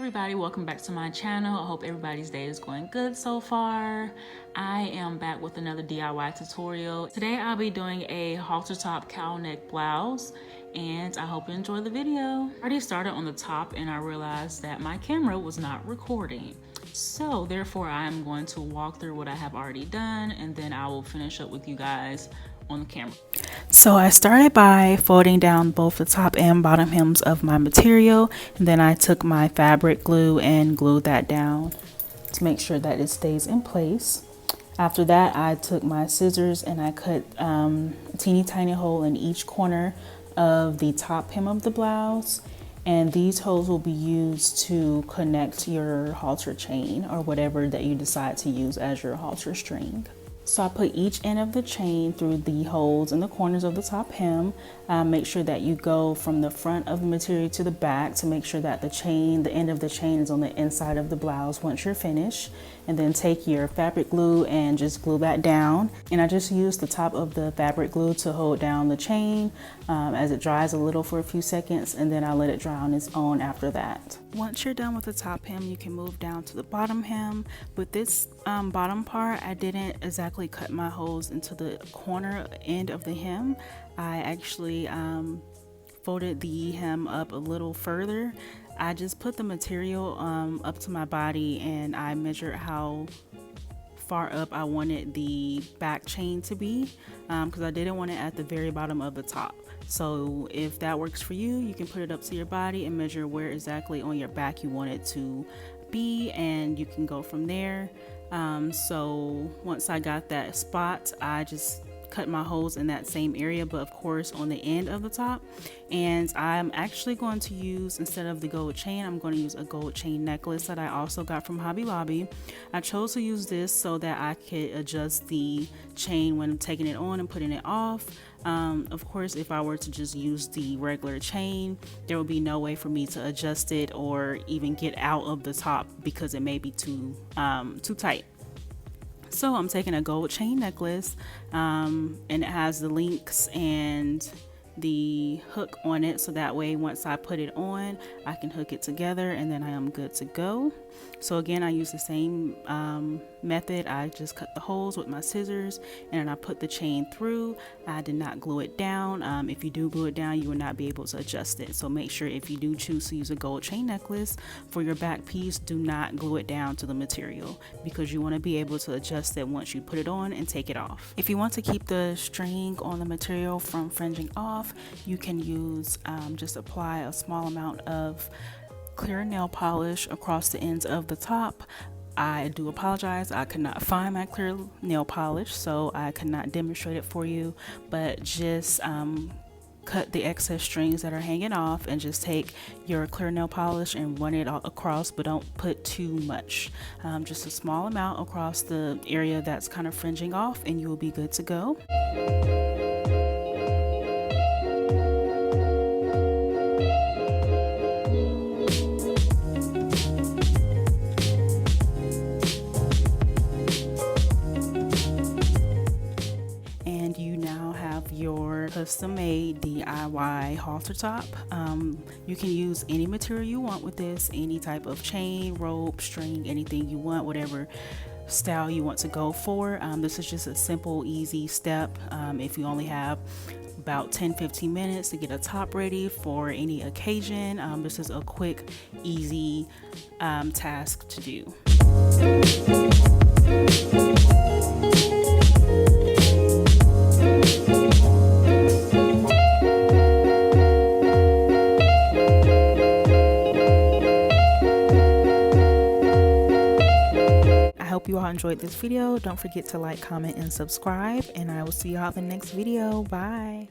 everybody, welcome back to my channel. I hope everybody's day is going good so far. I am back with another DIY tutorial. Today I'll be doing a halter top cowl neck blouse and I hope you enjoy the video. I already started on the top and I realized that my camera was not recording. So therefore I am going to walk through what I have already done and then I will finish up with you guys on the camera. So I started by folding down both the top and bottom hems of my material, and then I took my fabric glue and glued that down to make sure that it stays in place. After that, I took my scissors and I cut a teeny tiny hole in each corner of the top hem of the blouse, and these holes will be used to connect your halter chain or whatever that you decide to use as your halter string. So I put each end of the chain through the holes in the corners of the top hem. Make sure that you go from the front of the material to the back to make sure that the end of the chain is on the inside of the blouse once you're finished. And then take your fabric glue and just glue that down. And I just use the top of the fabric glue to hold down the chain as it dries a little for a few seconds, and then I let it dry on its own after that. Once you're done with the top hem, you can move down to the bottom hem. With this bottom part, I didn't exactly cut my holes into the corner end of the hem. I actually folded the hem up a little further. I just put the material up to my body and I measured how far up I wanted the back chain to be because I didn't want it at the very bottom of the top. So if that works for you, you can put it up to your body and measure where exactly on your back you want it to be, and you can go from there. So once I got that spot, I just cut my holes in that same area, but of course on the end of the top. And I'm actually going to use, instead of the gold chain, I'm going to use a gold chain necklace that I also got from Hobby Lobby. I chose to use this so that I could adjust the chain when taking it on and putting it off. Of course, if I were to just use the regular chain, there would be no way for me to adjust it or even get out of the top because it may be too tight. So I'm taking a gold chain necklace and it has the links and the hook on it, so that way once I put it on I can hook it together and then I am good to go. So again, I use the same method. I just cut the holes with my scissors and then I put the chain through. I did not glue it down. If you do glue it down, you will not be able to adjust it. So make sure if you do choose to use a gold chain necklace for your back piece, do not glue it down to the material because you want to be able to adjust it once you put it on and take it off. If you want to keep the string on the material from fringing off, you can use just apply a small amount of clear nail polish across the ends of the top. I do apologize, I could not find my clear nail polish, so I could not demonstrate it for you, but just cut the excess strings that are hanging off and just take your clear nail polish and run it all across, but don't put too much. Just a small amount across the area that's kind of fringing off and you will be good to go. Your custom made DIY halter top. You can use any material you want with this, any type of chain, rope, string, anything you want, whatever style you want to go for. This is just a simple, easy step. If you only have about 10-15 minutes to get a top ready for any occasion, this is a quick, easy task to do. Hope you all enjoyed this video. Don't forget to like, comment, and subscribe, and I will see y'all in the next video. Bye.